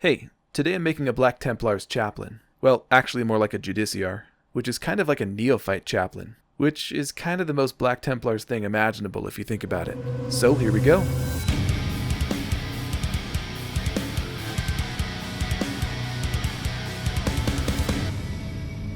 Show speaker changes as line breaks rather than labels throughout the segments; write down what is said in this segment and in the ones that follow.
Hey, today I'm making a Black Templars Chaplain. Well, actually more like a Judiciar, which is kind of like a neophyte chaplain, which is kind of the most Black Templars thing imaginable if you think about it. So here we go.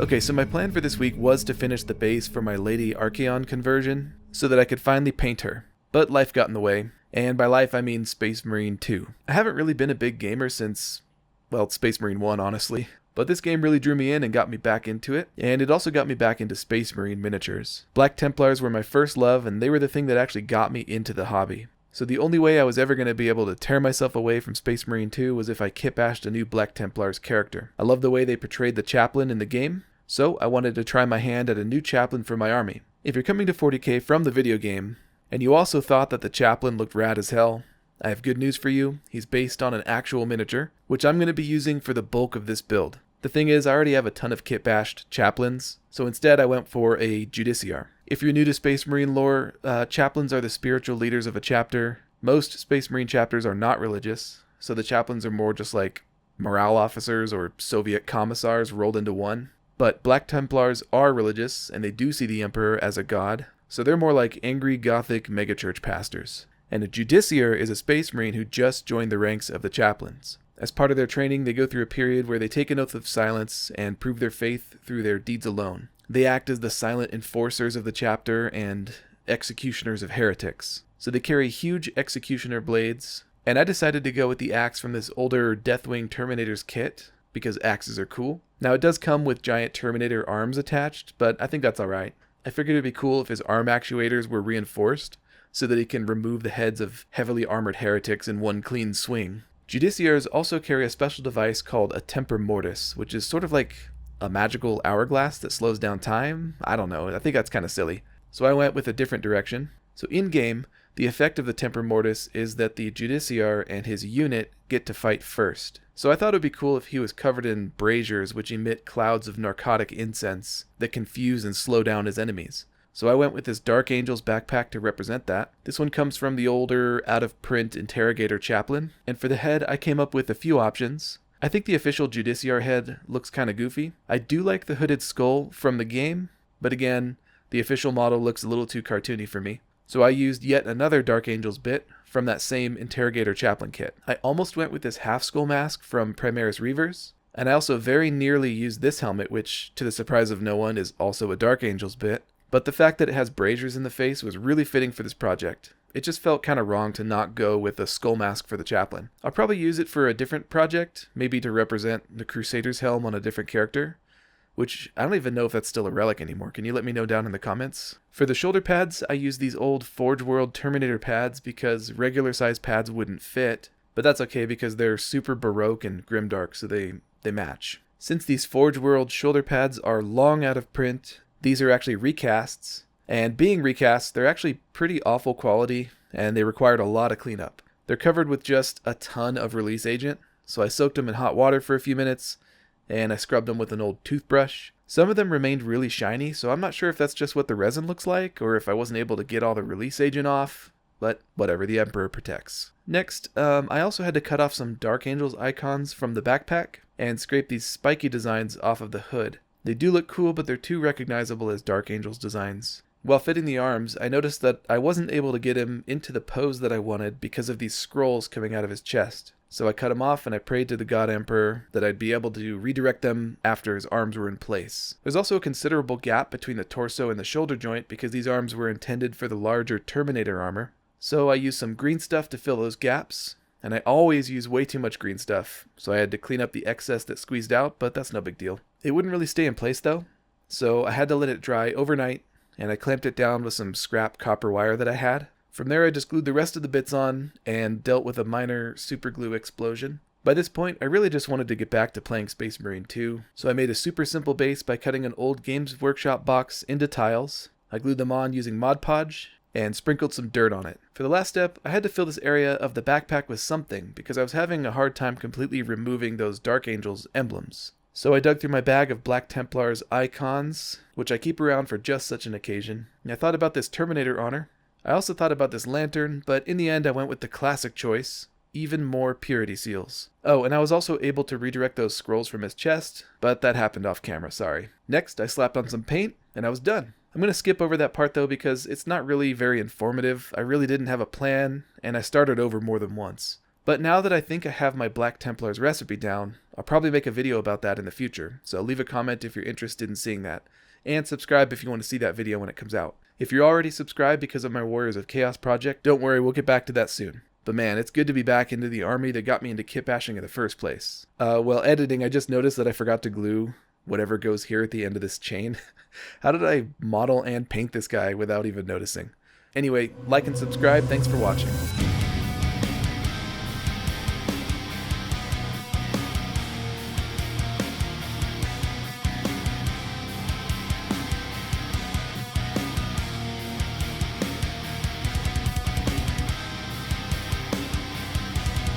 Okay, so my plan for this week was to finish the base for my Lady Archaon conversion so that I could finally paint her. But life got in the way, and by life I mean Space Marine 2. I haven't really been a big gamer since, well, Space Marine 1 honestly, but this game really drew me in and got me back into it, and it also got me back into Space Marine miniatures. Black Templars were my first love, and they were the thing that actually got me into the hobby. So the only way I was ever going to be able to tear myself away from Space Marine 2 was if I kitbashed a new Black Templars character. I love the way they portrayed the Chaplain in the game, so I wanted to try my hand at a new Chaplain for my army. If you're coming to 40k from the video game, and you also thought that the Chaplain looked rad as hell, I have good news for you. He's based on an actual miniature, which I'm going to be using for the bulk of this build. The thing is, I already have a ton of kitbashed Chaplains, so instead I went for a Judiciar. If you're new to Space Marine lore, Chaplains are the spiritual leaders of a chapter. Most Space Marine chapters are not religious, so the Chaplains are more just like morale officers or Soviet commissars rolled into one. But Black Templars are religious, and they do see the Emperor as a god, so they're more like angry Gothic megachurch pastors. And a Judiciar is a Space Marine who just joined the ranks of the Chaplains. As part of their training, they go through a period where they take an oath of silence and prove their faith through their deeds alone. They act as the silent enforcers of the chapter and executioners of heretics. So they carry huge executioner blades, and I decided to go with the axe from this older Deathwing Terminator's kit, because axes are cool. Now it does come with giant Terminator arms attached, but I think that's alright. I figured it'd be cool if his arm actuators were reinforced, so that he can remove the heads of heavily armored heretics in one clean swing. Judiciars also carry a special device called a Temper Mortis, which is sort of like a magical hourglass that slows down time. I don't know, I think that's kind of silly. So I went with a different direction. So in-game, the effect of the Temper Mortis is that the Judiciar and his unit get to fight first. So I thought it would be cool if he was covered in braziers which emit clouds of narcotic incense that confuse and slow down his enemies. So I went with this Dark Angel's backpack to represent that. This one comes from the older, out-of-print Interrogator Chaplain, and for the head I came up with a few options. I think the official Judiciar head looks kinda goofy. I do like the hooded skull from the game, but again, the official model looks a little too cartoony for me. So I used yet another Dark Angel's bit from that same Interrogator Chaplain kit. I almost went with this half-skull mask from Primaris Reavers, and I also very nearly used this helmet, which, to the surprise of no one, is also a Dark Angel's bit. But the fact that it has braziers in the face was really fitting for this project. It just felt kind of wrong to not go with a skull mask for the Chaplain. I'll probably use it for a different project, maybe to represent the Crusader's helm on a different character, which I don't even know if that's still a relic anymore. Can you let me know down in the comments? For the shoulder pads, I used these old Forge World Terminator pads because regular size pads wouldn't fit, but that's okay because they're super baroque and grimdark, so they match. Since these Forge World shoulder pads are long out of print, these are actually recasts, and being recasts, they're actually pretty awful quality, and they required a lot of cleanup. They're covered with just a ton of release agent, so I soaked them in hot water for a few minutes, and I scrubbed them with an old toothbrush. Some of them remained really shiny, so I'm not sure if that's just what the resin looks like, or if I wasn't able to get all the release agent off, but whatever, the Emperor protects. Next, I also had to cut off some Dark Angels icons from the backpack, and scrape these spiky designs off of the hood. They do look cool, but they're too recognizable as Dark Angels designs. While fitting the arms, I noticed that I wasn't able to get him into the pose that I wanted because of these scrolls coming out of his chest. So I cut him off and I prayed to the God Emperor that I'd be able to redirect them after his arms were in place. There's also a considerable gap between the torso and the shoulder joint because these arms were intended for the larger Terminator armor. So I used some green stuff to fill those gaps. And I always use way too much green stuff, so I had to clean up the excess that squeezed out, but that's no big deal. It wouldn't really stay in place though, so I had to let it dry overnight, and I clamped it down with some scrap copper wire that I had. From there I just glued the rest of the bits on, and dealt with a minor superglue explosion. By this point, I really just wanted to get back to playing Space Marine 2, so I made a super simple base by cutting an old Games Workshop box into tiles. I glued them on using Mod Podge, and sprinkled some dirt on it. For the last step, I had to fill this area of the backpack with something because I was having a hard time completely removing those Dark Angels emblems. So I dug through my bag of Black Templars icons, which I keep around for just such an occasion, and I thought about this Terminator honor. I also thought about this lantern, but in the end I went with the classic choice, even more purity seals. Oh, and I was also able to redirect those scrolls from his chest, but that happened off camera, sorry. Next, I slapped on some paint, and I was done. I'm going to skip over that part though because it's not really very informative. I really didn't have a plan, and I started over more than once. But now that I think I have my Black Templars recipe down, I'll probably make a video about that in the future, so leave a comment if you're interested in seeing that. And subscribe if you want to see that video when it comes out. If you're already subscribed because of my Warriors of Chaos project, don't worry, we'll get back to that soon. But man, it's good to be back into the army that got me into kitbashing in the first place. While editing, I just noticed that I forgot to glue whatever goes here at the end of this chain. How did I model and paint this guy without even noticing? Anyway, like and subscribe, thanks for watching.